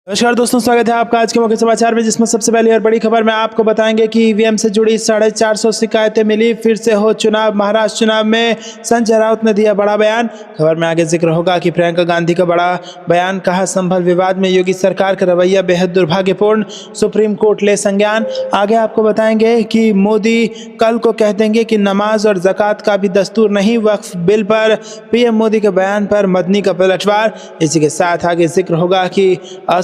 नमस्कार दोस्तों, स्वागत है आपका आज के मुख्य समाचार में, जिसमें सबसे पहली और बड़ी खबर में आपको बताएंगे कि ईवीएम से जुड़ी 450 शिकायतें मिली, फिर से हो चुनाव। महाराष्ट्र चुनाव में संजय राउत ने दिया बड़ा बयान। खबर में आगे जिक्र होगा कि प्रियंका गांधी का बड़ा बयान, कहा संभल विवाद में योगी सरकार का रवैया बेहद दुर्भाग्यपूर्ण, सुप्रीम कोर्ट ले संज्ञान। आगे आपको बताएंगे कि मोदी कल को कह देंगे कि नमाज और जक़ात का भी दस्तूर नहीं। वक्फ बिल पर पीएम मोदी के बयान पर मदनी का पलटवार। इसी के साथ आगे जिक्र होगा कि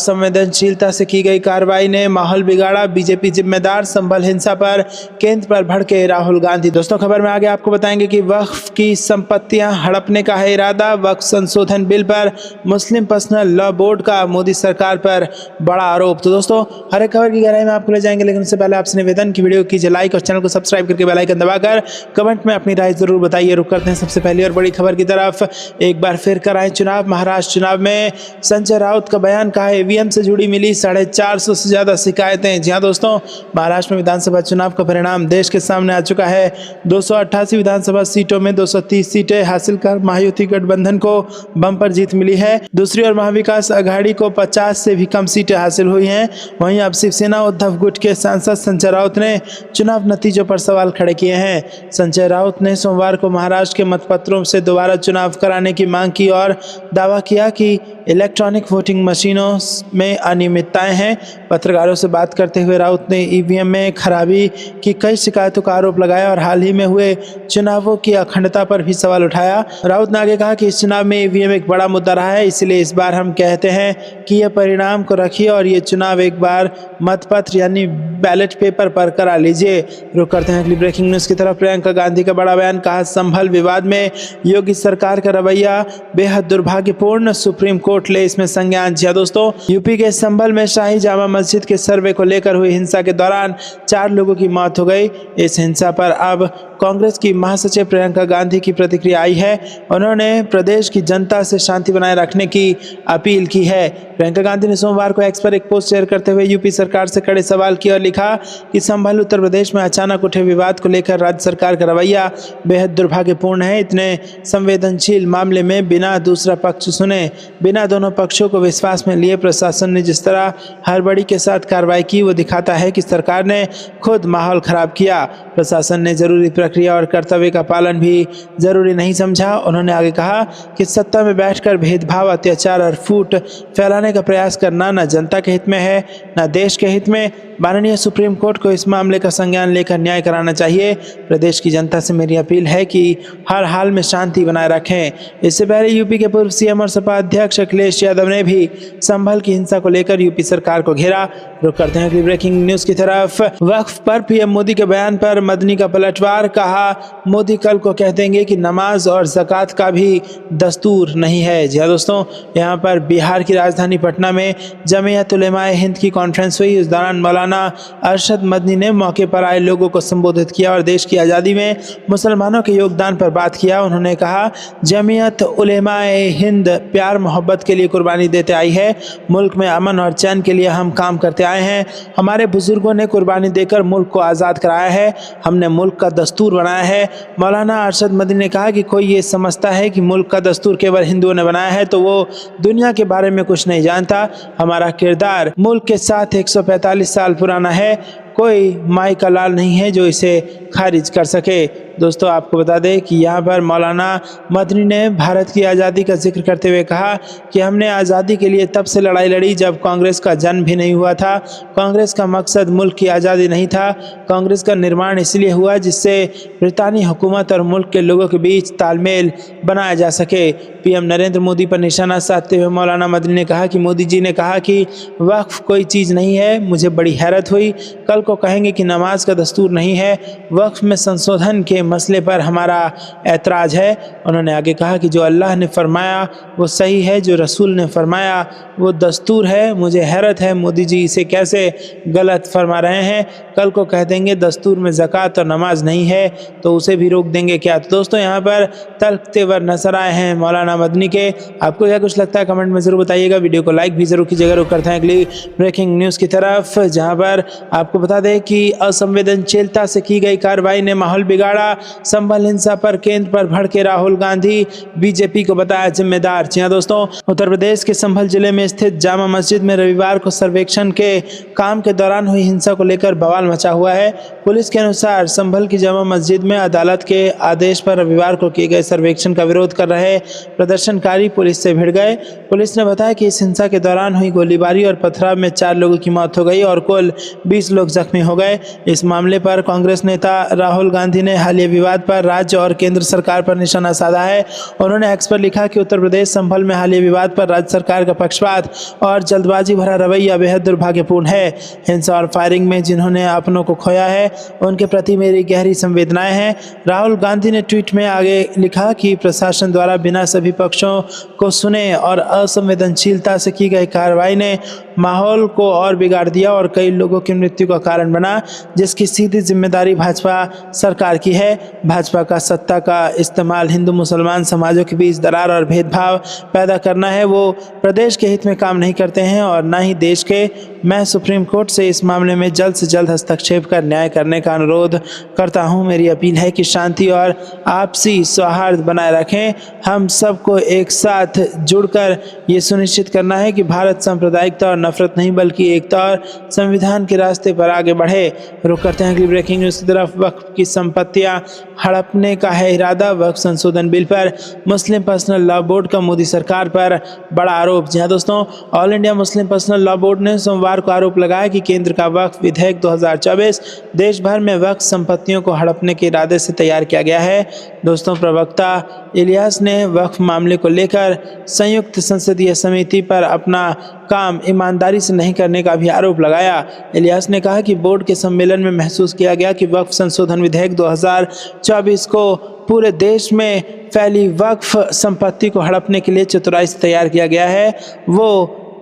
संवेदनशीलता से की गई कार्रवाई ने माहौल बिगाड़ा, बीजेपी जिम्मेदार, संभल हिंसा पर केंद्र पर भड़के राहुल गांधी। दोस्तों, खबर में आगे आपको बताएंगे कि वक्फ की संपत्तियां हड़पने का है इरादा। वक्फ संशोधन बिल पर मुस्लिम पर्सनल लॉ बोर्ड का मोदी सरकार पर बड़ा आरोप। तो दोस्तों, हर एक खबर की गहराई में आपको ले जाएंगे, लेकिन उससे पहले आपसे निवेदन की वीडियो कीजिए लाइक और चैनल को सब्सक्राइब करके बेल आइकन दबाकर कमेंट में अपनी राय जरूर बताइए। रुक करते हैं सबसे पहली और बड़ी खबर की तरफ। एक बार फिर कराएं चुनाव। महाराष्ट्र चुनाव में संजय राउत का बयान, कहा ईवीएम से जुड़ी मिली 450 से ज्यादा शिकायतें। जी हां दोस्तों, महाराष्ट्र में विधानसभा चुनाव का परिणाम देश के सामने आ चुका है। 288 विधानसभा सीटों में 230 सीटें हासिल कर महायुति गठबंधन को बम्पर जीत मिली है। दूसरी ओर महाविकास अघाड़ी को 50 से भी कम सीटें हासिल हुई हैं। वहीं अब शिवसेना उद्धव गुट के सांसद संजय राउत ने चुनाव नतीजों पर सवाल खड़े किए हैं। संजय राउत ने सोमवार को महाराष्ट्र के मतपत्रों से दोबारा चुनाव कराने की मांग की और दावा किया कि इलेक्ट्रॉनिक वोटिंग मशीनों में अनियमितताएं हैं। पत्रकारों से बात करते हुए राउत ने ईवीएम में खराबी की कई शिकायतों का आरोप लगाया और हाल ही में हुए चुनावों की अखंडता पर भी सवाल उठाया। राउत ने आगे कहा कि इस चुनाव में ईवीएम एक बड़ा मुद्दा रहा है, इसलिए इस बार हम कहते हैं कि यह परिणाम को रखिए और ये चुनाव एक बार मतपत्र यानी बैलेट पेपर पर करा लीजिए। रुक करते हैं अगली ब्रेकिंग न्यूज की तरफ। प्रियंका गांधी का बड़ा बयान, कहा संभल विवाद में योगी सरकार का रवैया बेहद दुर्भाग्यपूर्ण, सुप्रीम कोर्ट ले इसमें संज्ञान। जी दोस्तों, यूपी के संभल में शाही जामा मस्जिद के सर्वे को लेकर हुई हिंसा के दौरान 4 लोगों की मौत हो गई। इस हिंसा पर अब कांग्रेस की महासचिव प्रियंका गांधी की प्रतिक्रिया आई है। उन्होंने प्रदेश की जनता से शांति बनाए रखने की अपील की है। प्रियंका गांधी ने सोमवार को एक्स पर एक पोस्ट शेयर करते हुए यूपी सरकार से कड़े सवाल किए और लिखा कि संभल उत्तर प्रदेश में अचानक उठे विवाद को लेकर राज्य सरकार का रवैया बेहद दुर्भाग्यपूर्ण है। इतने संवेदनशील मामले में बिना दूसरा पक्ष सुने, बिना दोनों पक्षों को विश्वास में लिए प्रशासन ने जिस तरह हड़बड़ी के साथ कार्रवाई की, वो दिखाता है कि सरकार ने खुद माहौल खराब किया। प्रशासन ने जरूरी प्रक्रिया और कर्तव्य का पालन भी जरूरी नहीं समझा। उन्होंने आगे कहा कि सत्ता में बैठकर भेदभाव, अत्याचार और फूट फैलाने का प्रयास करना न जनता के हित में है, न देश के हित में। माननीय सुप्रीम कोर्ट को इस मामले का संज्ञान लेकर न्याय कराना चाहिए। प्रदेश की जनता से मेरी अपील है कि हर हाल में शांति बनाए रखें। इससे पहले यूपी के पूर्व सीएम और सपा अध्यक्ष अखिलेश यादव ने भी संभल की हिंसा को लेकर यूपी सरकार को घेरा। रुक करते हैं अगली ब्रेकिंग न्यूज की तरफ। वक्फ पर पीएम मोदी के बयान पर मदनी का पलटवार, कहा मोदी कल को कह देंगे कि नमाज और ज़कात का भी दस्तूर नहीं है। जी हाँ दोस्तों, यहाँ पर बिहार की राजधानी पटना में जमीयत उलेमाए हिंद की कॉन्फ्रेंस हुई। इस दौरान मौलाना अरशद मदनी ने मौके पर आए लोगों को संबोधित किया और देश की आज़ादी में मुसलमानों के योगदान पर बात किया। उन्होंने कहा जमीयत उलेमाए हिंद प्यार मोहब्बत के लिए कुर्बानी देते आई है। मुल्क में अमन और चैन के लिए हम काम करते आए हैं। हमारे बुजुर्गों ने कुर्बानी देकर मुल्क को आज़ाद कराया है। हमने मुल्क का दस्तूर बनाया है। मौलाना अरशद मदनी ने कहा कि कोई ये समझता है कि मुल्क का दस्तूर केवल हिंदुओं ने बनाया है तो वो दुनिया के बारे में कुछ नहीं जानता। हमारा किरदार मुल्क के साथ 145 साल पुराना है। कोई माई का लाल नहीं है जो इसे खारिज कर सके। दोस्तों, आपको बता दें कि यहाँ पर मौलाना मदनी ने भारत की आज़ादी का जिक्र करते हुए कहा कि हमने आज़ादी के लिए तब से लड़ाई लड़ी जब कांग्रेस का जन्म भी नहीं हुआ था। कांग्रेस का मकसद मुल्क की आज़ादी नहीं था। कांग्रेस का निर्माण इसलिए हुआ जिससे ब्रितानी हुकूमत और मुल्क के लोगों के बीच तालमेल बनाया जा सके। पीएम नरेंद्र मोदी पर निशाना साधते हुए मौलाना मदनी ने कहा कि मोदी जी ने कहा कि वक्फ कोई चीज़ नहीं है। मुझे बड़ी हैरत हुई, कल को कहेंगे कि नमाज का दस्तूर नहीं है। वक्फ में संशोधन के मसले पर हमारा ऐतराज़ है। उन्होंने आगे कहा कि जो अल्लाह ने फरमाया वो सही है, जो रसूल ने फरमाया वो दस्तूर है। मुझे हैरत है मोदी जी इसे कैसे गलत फरमा रहे हैं। कल को कह देंगे दस्तूर में ज़कात और नमाज नहीं है तो उसे भी रोक देंगे क्या। तो दोस्तों, यहाँ पर तल्ख तेवर नजर आए हैं मौलाना मदनी के। आपको क्या कुछ लगता है कमेंट में ज़रूर बताइएगा। वीडियो को लाइक भी ज़रूर कीजिएगा। रुक करते हैं अगली ब्रेकिंग न्यूज़ की तरफ, जहाँ पर आपको बता दें कि असंवेदनशीलता से की गई कार्रवाई ने माहौल बिगाड़ा, संभल हिंसा पर केंद्र पर भड़के राहुल गांधी, बीजेपी को बताया जिम्मेदार। जी हां दोस्तों, उत्तर प्रदेश के संभल जिले में स्थित जामा मस्जिद में रविवार को सर्वेक्षण के काम के दौरान हुई हिंसा को लेकर बवाल मचा हुआ है। पुलिस के अनुसार संभल की जामा मस्जिद में अदालत के आदेश पर रविवार को किए गए सर्वेक्षण का विरोध कर रहे प्रदर्शनकारी पुलिस से भिड़ गए। पुलिस ने बताया कि इस हिंसा के दौरान हुई गोलीबारी और पथराव में 4 लोगों की मौत हो गई और कुल 20 लोग जख्मी हो गए। इस मामले पर कांग्रेस नेता राहुल गांधी ने हालिया विवाद पर राज्य और केंद्र सरकार पर निशाना साधा है। उन्होंने एक्स पर लिखा कि उत्तर प्रदेश संभल में हालिया विवाद पर राज्य सरकार का पक्षपात और जल्दबाजी भरा रवैया बेहद दुर्भाग्यपूर्ण है। हिंसा और फायरिंग में जिन्होंने अपनों को खोया है उनके प्रति मेरी गहरी संवेदनाएं हैं। राहुल गांधी ने ट्वीट में आगे लिखा कि प्रशासन द्वारा बिना सभी पक्षों को सुने और असंवेदनशीलता से की गई कार्रवाई ने माहौल को और बिगाड़ दिया और कई लोगों की मृत्यु का कारण बना, जिसकी सीधी जिम्मेदारी भाजपा सरकार की है। भाजपा का सत्ता का इस्तेमाल हिंदू मुसलमान समाजों के बीच दरार और भेदभाव पैदा करना है। वो प्रदेश के हित में काम नहीं करते हैं और न ही देश के। मैं सुप्रीम कोर्ट से इस मामले में जल्द से जल्द हस्तक्षेप कर न्याय करने का अनुरोध करता हूं। मेरी अपील है कि शांति और आपसी सौहार्द बनाए रखें। हम सबको एक साथ जुड़कर ये सुनिश्चित करना है कि भारत सांप्रदायिकता और नफरत नहीं बल्कि एकता और संविधान के रास्ते पर आगे बढ़े। रुक करते हैं अगली ब्रेकिंग न्यूज़ की तरफ। वक्फ की संपत्तियां हड़पने का है इरादा। वक्फ संशोधन बिल पर मुस्लिम पर्सनल लॉ बोर्ड का मोदी सरकार पर बड़ा आरोप। जी हां दोस्तों, all India Muslim personal law board ने सोमवार को आरोप लगाया कि केंद्र का वक्फ विधेयक 2024 देश भर में वक्फ संपत्तियों को हड़पने के इरादे से तैयार किया गया है। दोस्तों, प्रवक्ता इलियास ने वक्फ मामले को लेकर संयुक्त संसदीय समिति पर अपना काम ईमानदारी से नहीं करने का भी आरोप लगाया। इलियास ने कहा कि बोर्ड के सम्मेलन में महसूस किया गया कि वक्फ संशोधन विधेयक 2024 को पूरे देश में फैली वक्फ संपत्ति को हड़पने के लिए चतुराई से तैयार किया गया है। वो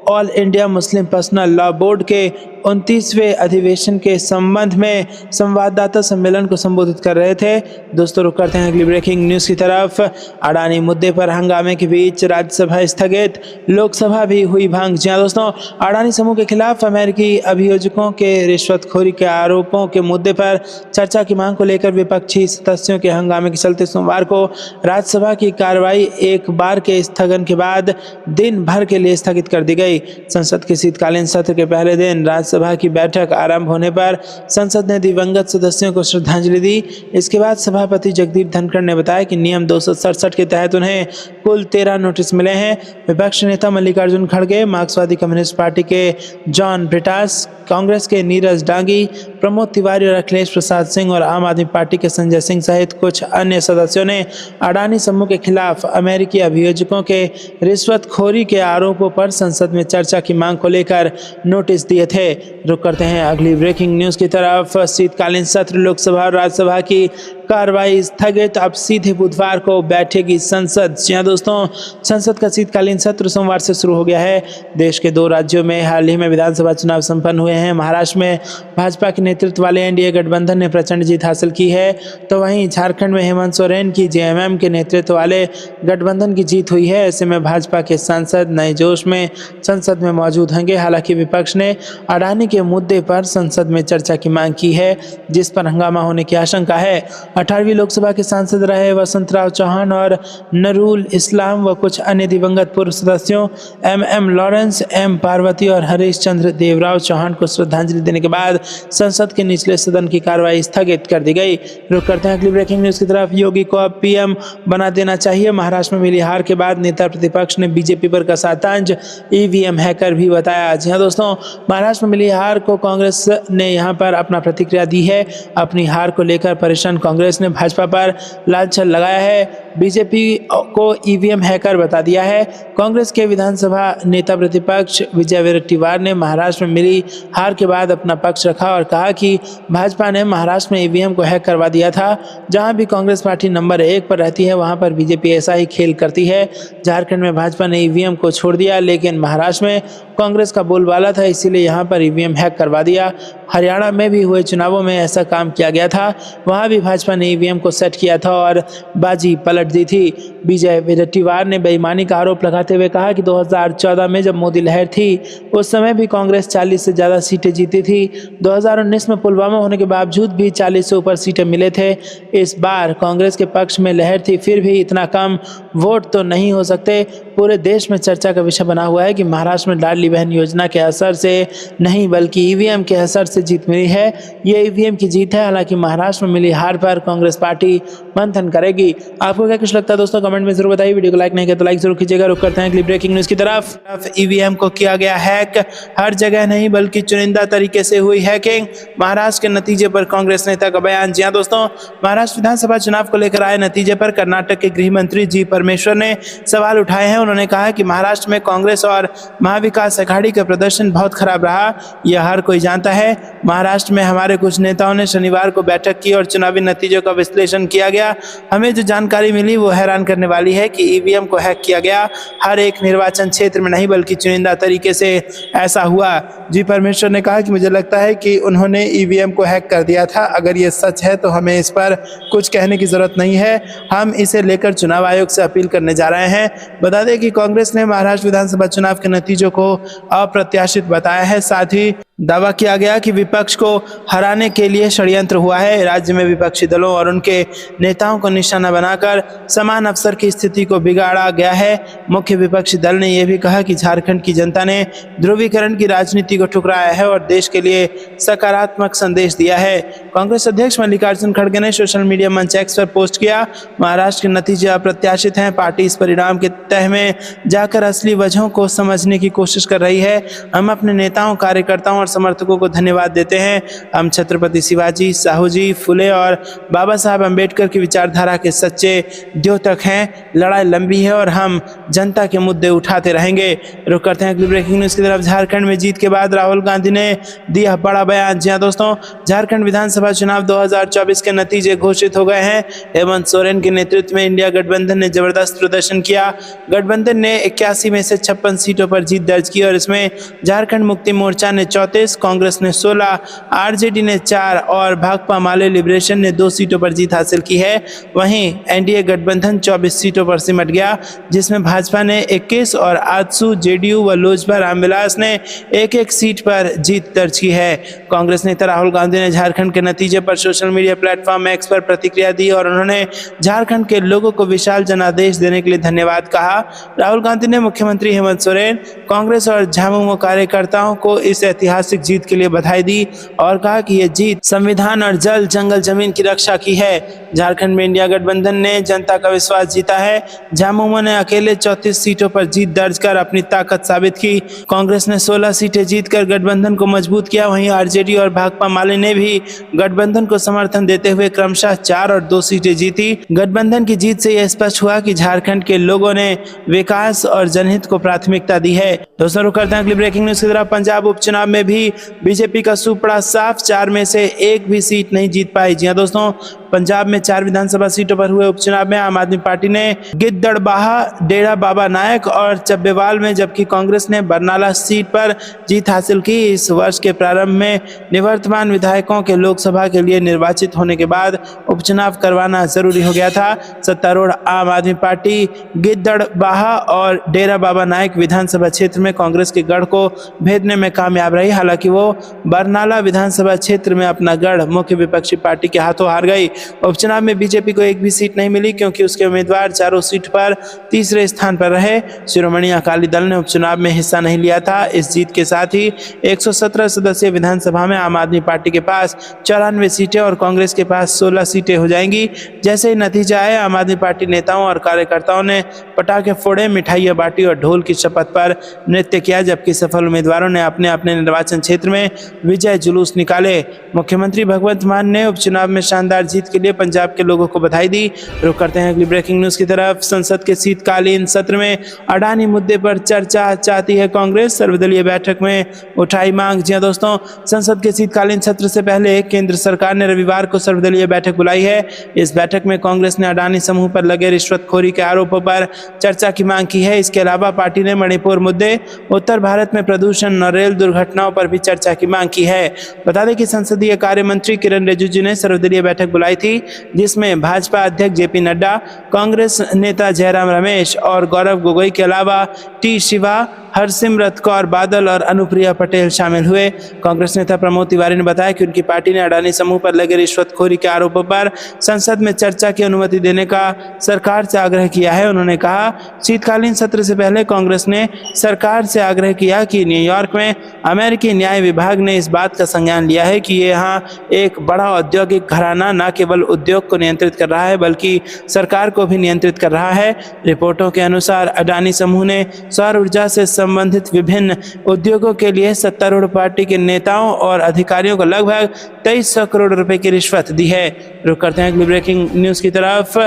all India Muslim personal law board के 29वें अधिवेशन के संबंध में संवाददाता सम्मेलन को संबोधित कर रहे थे। दोस्तों, रुक करते हैं अगली ब्रेकिंग न्यूज़ की तरफ। अडानी मुद्दे पर हंगामे के बीच राज्यसभा स्थगित, लोकसभा भी हुई भंग। जी हां दोस्तों, अडानी समूह के खिलाफ अमेरिकी अभियोजकों के रिश्वतखोरी के आरोपों के मुद्दे पर चर्चा की मांग को लेकर विपक्षी सदस्यों के हंगामे के चलते सोमवार को राज्यसभा की कार्रवाई एक बार के स्थगन के बाद दिन भर के लिए स्थगित कर दी गई। संसद के शीतकालीन सत्र के पहले दिन राज्यसभा की बैठक आरंभ होने पर संसद ने दिवंगत सदस्यों को श्रद्धांजलि दी। इसके बाद सभापति जगदीप धनखड़ ने बताया कि नियम 267 के तहत उन्हें कुल 13 नोटिस मिले हैं। विपक्ष नेता मल्लिकार्जुन खड़गे, मार्क्सवादी कम्युनिस्ट पार्टी के जॉन ब्रिटास, कांग्रेस के नीरज डांगी, प्रमोद तिवारी और अखिलेश प्रसाद सिंह और आम आदमी पार्टी के संजय सिंह सहित कुछ अन्य सदस्यों ने अडानी समूह के खिलाफ अमेरिकी अभियोजकों के रिश्वतखोरी के आरोपों पर संसद में चर्चा की मांग को लेकर नोटिस दिए थे। रुक करते हैं अगली ब्रेकिंग न्यूज़ की तरफ। शीतकालीन सत्र लोकसभा और राज्यसभा की कार्रवाई स्थगित, अब सीधे बुधवार को बैठेगी संसद। जी हां दोस्तों, संसद का शीतकालीन सत्र सोमवार से शुरू हो गया है। देश के 2 राज्यों में हाल ही में विधानसभा चुनाव संपन्न हुए हैं। महाराष्ट्र में भाजपा के नेतृत्व वाले एनडीए गठबंधन ने प्रचंड जीत हासिल की है, तो वहीं झारखंड में हेमंत सोरेन की जेएमएम के नेतृत्व वाले गठबंधन की जीत हुई है। ऐसे में भाजपा के सांसद नए जोश में संसद में मौजूद होंगे। हालांकि विपक्ष ने अडानी के मुद्दे पर संसद में चर्चा की मांग की है, जिस पर हंगामा होने की आशंका है। 18वीं लोकसभा के सांसद रहे वसंतराव चौहान और नरूल इस्लाम व कुछ अन्य दिवंगत पूर्व सदस्यों एम लॉरेंस, एम पार्वती और हरीश चंद्र देवराव चौहान को श्रद्धांजलि देने के बाद संसद के निचले सदन की कार्रवाई स्थगित कर दी गई। रुक करते हैं अगली ब्रेकिंग न्यूज़ की तरफ। योगी को अब पीएम बना देना चाहिए। महाराष्ट्र में मिली हार के बाद नेता प्रतिपक्ष ने बीजेपी पर कसा तंज, ईवीएम हैकर भी बताया। जी हां दोस्तों, महाराष्ट्र में मिली हार को कांग्रेस ने यहां पर अपना प्रतिक्रिया दी है। अपनी हार को लेकर परेशान कांग्रेस ने भाजपा पर लाल छल लगाया है, बीजेपी को ईवीएम हैकर बता दिया है। कांग्रेस के विधानसभा नेता प्रतिपक्ष विजय वडेट्टीवार ने महाराष्ट्र में मिली हार के बाद अपना पक्ष रखा और कहा कि भाजपा ने महाराष्ट्र में ईवीएम को हैक करवा दिया था। जहां भी कांग्रेस पार्टी नंबर 1 पर रहती है, वहां पर बीजेपी ऐसा ही खेल करती है। झारखंड में भाजपा ने ईवीएम को छोड़ दिया, लेकिन महाराष्ट्र में कांग्रेस का बोलबाला था, इसीलिए यहां पर ईवीएम हैक करवा दिया। हरियाणा में भी हुए चुनावों में ऐसा काम किया गया था, वहां भी भाजपा भाजपा ने ईवीएम को सेट किया था और बाजी पलट दी थी। विजय वडेट्टीवार ने बेईमानी का आरोप लगाते हुए कहा कि 2014 में जब मोदी लहर थी उस समय भी कांग्रेस 40 से ज़्यादा सीटें जीती थी। 2019 में पुलवामा होने के बावजूद भी 40 से ऊपर सीटें मिले थे। इस बार कांग्रेस के पक्ष में लहर थी, फिर भी इतना कम वोट तो नहीं हो सकते। पूरे देश में चर्चा का विषय बना हुआ है कि महाराष्ट्र में लाडली बहन योजना के असर से नहीं बल्कि ईवीएम के असर से जीत मिली है। ये ईवीएम की जीत है। हालांकि महाराष्ट्र में मिली हार पर कांग्रेस पार्टी मंथन करेगी। आपको क्या कुछ लगता है दोस्तों, कमेंट में जरूर बताइए। वीडियो को लाइक नहीं किया तो लाइक जरूर कीजिएगा। रुक करते हैं अगली ब्रेकिंग न्यूज की तरफ। ईवीएम को किया गया हैक, हर जगह नहीं बल्कि चुनिंदा तरीके से हुई हैकिंग। महाराष्ट्र के नतीजे पर कांग्रेस नेता का बयान। जी हां दोस्तों, महाराष्ट्र विधानसभा चुनाव को लेकर आए नतीजे पर कर्नाटक के गृह मंत्री जी परमेश्वर ने सवाल उठाए हैं। उन्होंने कहा कि महाराष्ट्र में कांग्रेस और महाविकास अघाड़ी का प्रदर्शन बहुत खराब रहा, यह हर कोई जानता है। महाराष्ट्र में हमारे कुछ नेताओं ने शनिवार को बैठक की और चुनावी नतीजों का विश्लेषण किया गया। हमें जो जानकारी मिली वो हैरान करने वाली है कि ईवीएम को हैक किया गया। हर एक निर्वाचन क्षेत्र में नहीं बल्कि चुनिंदा तरीके से ऐसा हुआ। जी परमेश्वर ने कहा कि मुझे लगता है कि उन्होंने ईवीएम को हैक कर दिया था। अगर ये सच है तो हमें इस पर कुछ कहने की जरूरत नहीं है। हम इसे लेकर चुनाव आयोग से अपील करने जा रहे हैं। बता दें कि कांग्रेस ने महाराष्ट्र विधानसभा चुनाव के नतीजों को अप्रत्याशित बताया है। साथ ही दावा किया गया कि विपक्ष को हराने के लिए षड्यंत्र हुआ है। राज्य में विपक्षी दलों और उनके नेताओं को निशाना बनाकर समान अवसर की स्थिति को बिगाड़ा गया है। मुख्य विपक्षी दल ने यह भी कहा कि झारखंड की जनता ने ध्रुवीकरण की राजनीति को ठुकराया है और देश के लिए सकारात्मक संदेश दिया है। कांग्रेस अध्यक्ष मल्लिकार्जुन खड़गे ने सोशल मीडिया मंच एक्स पर पोस्ट किया, महाराष्ट्र के नतीजे अप्रत्याशित हैं। पार्टी इस परिणाम के तह में जाकर असली वजहों को समझने की कोशिश कर रही है। हम अपने नेताओं, कार्यकर्ताओं और समर्थकों को धन्यवाद देते हैं। हम छत्रपति शिवाजी, साहू जी, फुले और बाबा साहब अंबेडकर की विचारधारा के सच्चे द्योतक हैं। लड़ाई लंबी है और हम जनता के मुद्दे उठाते रहेंगे। रुक करते हैं अगली ब्रेकिंग न्यूज की तरफ। झारखंड में जीत के बाद राहुल गांधी ने दिया बड़ा बयान। जी हां दोस्तों, झारखंड विधानसभा चुनाव 2024 के नतीजे घोषित हो गए हैं। हेमंत सोरेन के नेतृत्व में इंडिया गठबंधन ने जबरदस्त प्रदर्शन किया। गठबंधन ने 81 में से 56 सीटों पर जीत दर्ज की और इसमें झारखंड मुक्ति मोर्चा ने 34, कांग्रेस ने 16, आरजेडी ने 4 और भाकपा माले लिबरेशन ने 2 सीटों पर जीत हासिल की है। वहीं एनडीए गठबंधन 24 सीटों पर सिमट गया, जिसमें भाजपा ने 21 और आजसू, जेडीयू व लोजपा रामविलास ने 1-1 सीट पर जीत दर्ज की है। कांग्रेस नेता राहुल गांधी ने झारखंड के नतीजे पर सोशल मीडिया प्लेटफॉर्म एक्स पर प्रतिक्रिया दी और उन्होंने झारखंड के लोगों को विशाल जनादेश देने के लिए धन्यवाद कहा। राहुल गांधी ने मुख्यमंत्री हेमंत सोरेन, कांग्रेस और झामुमो कार्यकर्ताओं को इस ऐतिहासिक जीत के लिए बधाई दी और कहा कि यह जीत संविधान और जल जंगल जमीन की रक्षा की है। झारखंड में इंडिया गठबंधन ने जनता का विश्वास जीता है। झामुमो ने अकेले 34 सीटों पर जीत दर्ज कर अपनी ताकत साबित की। कांग्रेस ने 16 सीटें जीतकर गठबंधन को मजबूत किया। वहीं आरजेडी और भाकपा माले ने भी गठबंधन को समर्थन देते हुए क्रमशः 4 और 2 सीटें जीती। गठबंधन की जीत से यह स्पष्ट हुआ कि झारखंड के लोगों ने विकास और जनहित को प्राथमिकता दी है। दोस्तों रुक करते हैं अगली ब्रेकिंग न्यूज की तरफ। पंजाब उपचुनाव में भी बीजेपी का सूपड़ा साफ, 4 में से 1 भी सीट नहीं जीत पाई। जी हां दोस्तों, पंजाब में 4 विधानसभा सीटों पर हुए उपचुनाव में आम आदमी पार्टी ने गिद्दड़बाहा, डेरा बाबा नायक और चब्बेवाल में, जबकि कांग्रेस ने बरनाला सीट पर जीत हासिल की। इस वर्ष के प्रारंभ में निवर्तमान विधायकों के लोकसभा के लिए निर्वाचित होने के बाद उपचुनाव करवाना जरूरी हो गया था। सत्तारूढ़ आम आदमी पार्टी गिद्दड़बाहा और डेरा बाबा नायक विधानसभा क्षेत्र में कांग्रेस के गढ़ को भेदने में कामयाब रही। हालांकि वो बरनाला विधानसभा क्षेत्र में अपना गढ़ मुख्य विपक्षी पार्टी के हाथों हार गई। उपचुनाव में बीजेपी को 1 भी सीट नहीं मिली क्योंकि उसके उम्मीदवार चारों सीट पर तीसरे स्थान पर रहे। शिरोमणि अकाली दल ने उपचुनाव में हिस्सा नहीं लिया था। इस जीत के साथ ही 117 सदस्यीय विधानसभा में आम आदमी पार्टी के पास 94 सीटें और कांग्रेस के पास 16 सीटें हो जाएंगी। जैसे ही नतीजा आया, आम आदमी पार्टी नेताओं और कार्यकर्ताओं ने पटाखे फोड़े, मिठाइयां बांटी और ढोल की शपथ पर नृत्य किया, जबकि सफल उम्मीदवारों ने अपने अपने निर्वाचन क्षेत्र में विजय जुलूस निकाले। मुख्यमंत्री भगवंत मान ने उपचुनाव में शानदार जीत के लिए पंजाब के लोगों को बधाई दी। रुक करते हैं अगली ब्रेकिंग न्यूज की तरफ। संसद के शीतकालीन सत्र में अडानी मुद्दे पर चर्चा चाहती है कांग्रेस, सर्वदलीय बैठक में उठाई मांग। जी हां दोस्तों, संसद के शीतकालीन सत्र से पहले केंद्र सरकार ने रविवार को सर्वदलीय बैठक बुलाई है। इस बैठक में कांग्रेस ने अडानी समूह पर लगे रिश्वतखोरी के आरोपों पर चर्चा की मांग की है। इसके अलावा पार्टी ने मणिपुर मुद्दे, उत्तर भारत में प्रदूषण और रेल दुर्घटनाओं पर भी चर्चा की मांग की है। बता दें कि संसदीय कार्य मंत्री किरण रिजिजू ने सर्वदलीय बैठक बुलाई बुलाई थी, जिसमें भाजपा अध्यक्ष जेपी नड्डा, कांग्रेस नेता जयराम रमेश और गौरव गोगोई के अलावा टी शिवा, हरसिमरत कौर बादल और अनुप्रिया पटेल शामिल हुए। कांग्रेस नेता प्रमोद तिवारी ने बताया कि उनकी पार्टी ने अडानी समूह पर लगे रिश्वतखोरी के आरोपों पर संसद में चर्चा की अनुमति देने का सरकार से आग्रह किया है। उन्होंने कहा, शीतकालीन सत्र से पहले कांग्रेस ने सरकार से आग्रह किया कि न्यूयॉर्क में अमेरिकी न्याय विभाग ने इस बात का संज्ञान लिया है कि यहाँ एक बड़ा औद्योगिक घराना न केवल उद्योग को नियंत्रित कर रहा है बल्कि सरकार को भी नियंत्रित कर रहा है। रिपोर्टों के अनुसार अडानी समूह ने सौर ऊर्जा से संबंधित विभिन्न उद्योगों के लिए सत्तारूढ़ पार्टी के नेताओं और अधिकारियों को लगभग 2300 करोड़ रुपए की रिश्वत दी है। रुक करते हैं अगली ब्रेकिंग न्यूज की तरफ।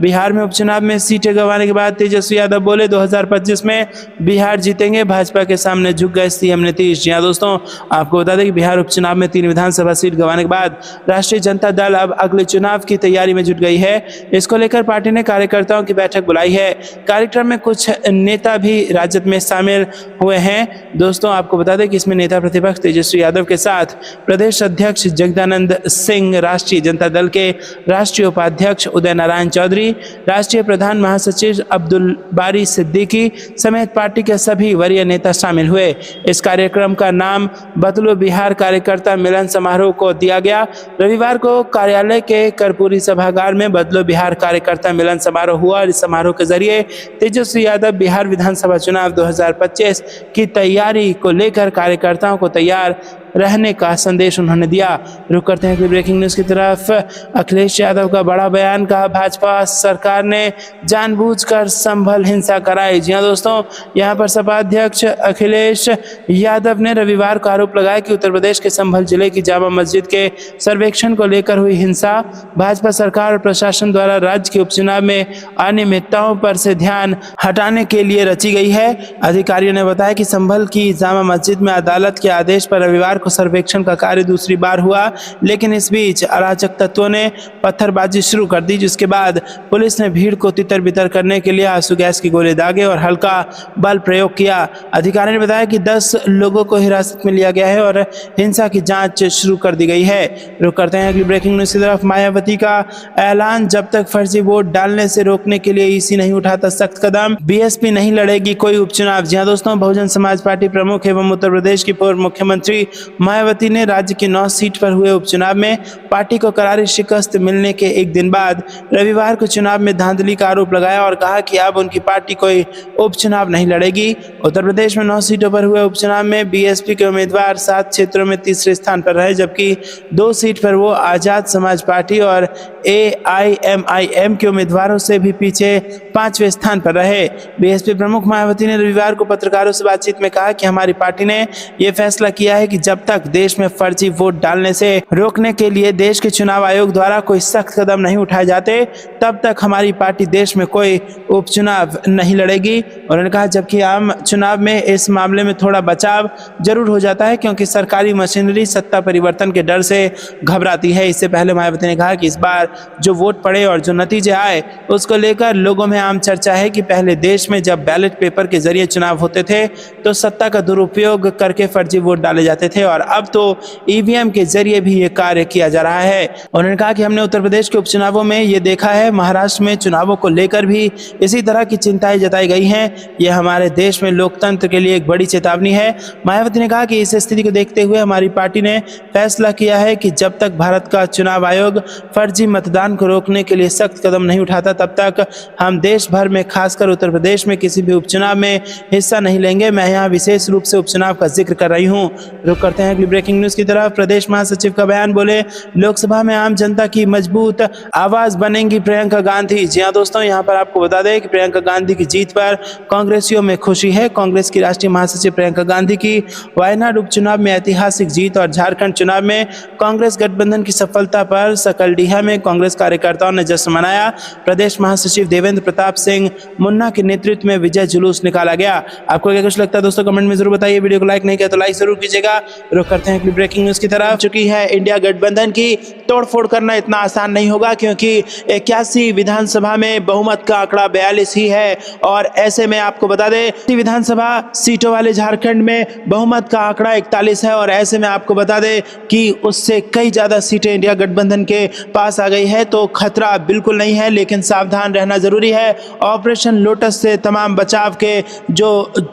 बिहार में उपचुनाव में सीटें गंवाने के बाद तेजस्वी यादव बोले 2025 में बिहार जीतेंगे, भाजपा के सामने झुक गए सीएम नीतीश। जी हां दोस्तों, आपको बता दें कि बिहार उपचुनाव में 3 विधानसभा सीट गंवाने के बाद राष्ट्रीय जनता दल अब अगले चुनाव की तैयारी में जुट गई है। इसको लेकर पार्टी ने कार्यकर्ताओं की बैठक बुलाई है। कार्यक्रम में कुछ नेता भी राजद में शामिल हुए हैं। दोस्तों, आपको बता दें कि इसमें नेता प्रतिपक्ष तेजस्वी यादव के साथ प्रदेश अध्यक्ष जगदानंद सिंह, राष्ट्रीय जनता दल के राष्ट्रीय उपाध्यक्ष उदय नारायण चौधरी, राष्ट्रीय प्रधान महासचिव अब्दुल बारी सिद्दीकी समेत पार्टी के सभी वरीय नेता शामिल हुए। इस कार्यक्रम का नाम बदलो बिहार कार्यकर्ता मिलन समारोह को दिया गया। रविवार को कार्यालय के कर्पूरी सभागार में बदलो बिहार कार्यकर्ता मिलन समारोह हुआ और इस समारोह के जरिए तेजस्वी यादव बिहार विधानसभा चुनाव 2025 की तैयारी को लेकर कार्यकर्ताओं को तैयार रहने का संदेश उन्होंने दिया। रुक करते हैं ब्रेकिंग न्यूज की तरफ। अखिलेश यादव का बड़ा बयान, कहा भाजपा सरकार ने जानबूझकर संभल हिंसा कराई। जी हां दोस्तों, यहां पर सपा अध्यक्ष अखिलेश यादव ने रविवार को आरोप लगाया कि उत्तर प्रदेश के संभल जिले की जामा मस्जिद के सर्वेक्षण को लेकर हुई हिंसा भाजपा सरकार और प्रशासन द्वारा राज्य के उपचुनाव में अनियमितताओं पर से ध्यान हटाने के लिए रची गई है। अधिकारियों ने बताया कि संभल की जामा मस्जिद में अदालत के आदेश पर रविवार सर्वेक्षण का कार्य दूसरी बार हुआ, लेकिन इस बीच अराजक तत्वों ने पत्थरबाजी शुरू कर दी, जिसके बाद पुलिस ने भीड़ को तितर बितर करने के लिए आंसू गैस की गोले दागे और हल्का बल प्रयोग किया। अधिकारी ने बताया कि 10 लोगों को हिरासत में लिया गया है और हिंसा की जांच शुरू कर दी गई है। रुक करते हैं अगली ब्रेकिंग न्यूज की तरफ। मायावती का ऐलान, जब तक फर्जी वोट डालने से रोकने के लिए ईसी नहीं उठाता सख्त कदम, बीएसपी नहीं लड़ेगी कोई उपचुनाव। जी हां दोस्तों, बहुजन समाज पार्टी प्रमुख एवं उत्तर प्रदेश की पूर्व मुख्यमंत्री मायावती ने राज्य की 9 सीट पर हुए उपचुनाव में पार्टी को करारी शिकस्त मिलने के एक दिन बाद रविवार को चुनाव में धांधली का आरोप लगाया और कहा कि अब उनकी पार्टी कोई उपचुनाव नहीं लड़ेगी। उत्तर प्रदेश में 9 सीटों पर हुए उपचुनाव में बीएसपी के उम्मीदवार 7 क्षेत्रों में तीसरे स्थान पर रहे, जबकि 2 सीट पर वो आजाद समाज पार्टी और AIMIM के उम्मीदवारों से भी पीछे 5वें स्थान पर रहे। बीएसपी प्रमुख मायावती ने रविवार को पत्रकारों से बातचीत में कहा कि हमारी पार्टी ने यह फैसला किया है कि जब तक देश में फर्जी वोट डालने से रोकने के लिए देश के चुनाव आयोग द्वारा कोई सख्त कदम नहीं उठाए जाते, तब तक हमारी पार्टी देश में कोई उपचुनाव नहीं लड़ेगी। उन्होंने कहा, जबकि आम चुनाव में इस मामले में थोड़ा बचाव जरूर हो जाता है क्योंकि सरकारी मशीनरी सत्ता परिवर्तन के डर से घबराती है। इससे पहले मायावती ने कहा कि इस बार जो वोट पड़े और जो नतीजे आए उसको लेकर लोगों में आम चर्चा है कि पहले देश में जब बैलेट पेपर के जरिए चुनाव होते थे तो सत्ता का दुरुपयोग करके फर्जी वोट डाले जाते थे और अब तो ईवीएम के जरिए भी ये कार्य किया जा रहा है। उन्होंने कहा कि हमने उत्तर प्रदेश के उपचुनावों में ये देखा है, महाराष्ट्र में चुनावों को लेकर भी इसी तरह की चिंताएं जताई गई हैं। यह हमारे देश में लोकतंत्र के लिए एक बड़ी चेतावनी है। मायावती ने कहा कि इस स्थिति को देखते हुए हमारी पार्टी ने फैसला किया है कि जब तक भारत का चुनाव आयोग फर्जी मतदान को रोकने के लिए सख्त कदम नहीं उठाता, तब तक हम देश भर में खासकर उत्तर प्रदेश में किसी भी उपचुनाव में हिस्सा नहीं लेंगे। मैं यहाँ विशेष रूप से उपचुनाव का जिक्र कर रही हूँ। रुक करते हैं अगली ब्रेकिंग न्यूज की तरफ। प्रदेश महासचिव का बयान, बोले लोकसभा में आम जनता की मजबूत आवाज बनेंगी प्रियंका गांधी। जी हाँ दोस्तों, यहाँ पर आपको बता दें कि प्रियंका गांधी की जीत पर कांग्रेसियों में खुशी है। कांग्रेस की राष्ट्रीय महासचिव प्रियंका गांधी की वायनाड उपचुनाव में ऐतिहासिक जीत और झारखंड चुनाव में कांग्रेस गठबंधन की सफलता पर सकलडीहा में कांग्रेस कार्यकर्ताओं ने जश्न मनाया। प्रदेश महासचिव देवेंद्र प्रताप सिंह मुन्ना के नेतृत्व में विजय जुलूस निकाला गया। आपको क्या कुछ लगता है दोस्तों, कमेंट में जरूर बताइए। वीडियो को लाइक नहीं किया तो लाइक जरूर कीजिएगा। रुक करते हैं ब्रेकिंग न्यूज की तरफ। चुकी है इंडिया गठबंधन की तोड़फोड़ करना इतना आसान नहीं होगा, क्योंकि 81 विधानसभा में बहुमत का आंकड़ा 42 ही है। और ऐसे में आपको बता दें विधानसभा सीटों वाले झारखंड में बहुमत का आंकड़ा 41 है। और ऐसे में आपको बता दें कि उससे कई ज्यादा सीटें इंडिया गठबंधन के पास आ गई है। तो खतरा बिल्कुल नहीं है, लेकिन सावधान रहना जरूरी है। ऑपरेशन लोटस से तमाम बचाव के जो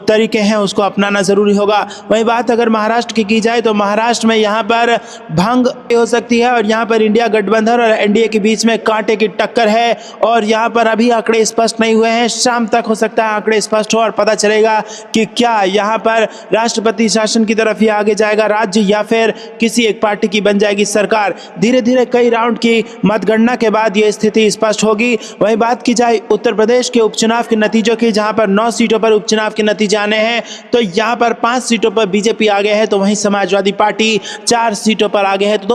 तरीके हैं उसको अपनाना जरूरी होगा। वही बात अगर महाराष्ट्र की जाए तो महाराष्ट्र में यहाँ पर भंग हो सकती है और यहाँ पर इंडिया गठबंधन और एनडीए के बीच में कांटे की टक्कर है। और यहाँ पर अभी आंकड़े स्पष्ट नहीं हुए हैं, शाम तक हो सकता है आंकड़े स्पष्ट हो और पता चलेगा कि क्या यहाँ पर राष्ट्रपति शासन की तरफ ही आगे जाएगा राज्य, या फिर किसी एक पार्टी की बन जाएगी सरकार। धीरे धीरे कई राउंड की मतगणना के बाद ये स्थिति स्पष्ट होगी। वही बात की जाए उत्तर प्रदेश के उपचुनाव के नतीजों की, जहां पर 9 सीटों पर उपचुनाव के नतीजे आने हैं, तो यहां पर 5 सीटों पर बीजेपी आगे है, तो वहीं समाजवादी पार्टी 4 सीटों पर आगे है। तो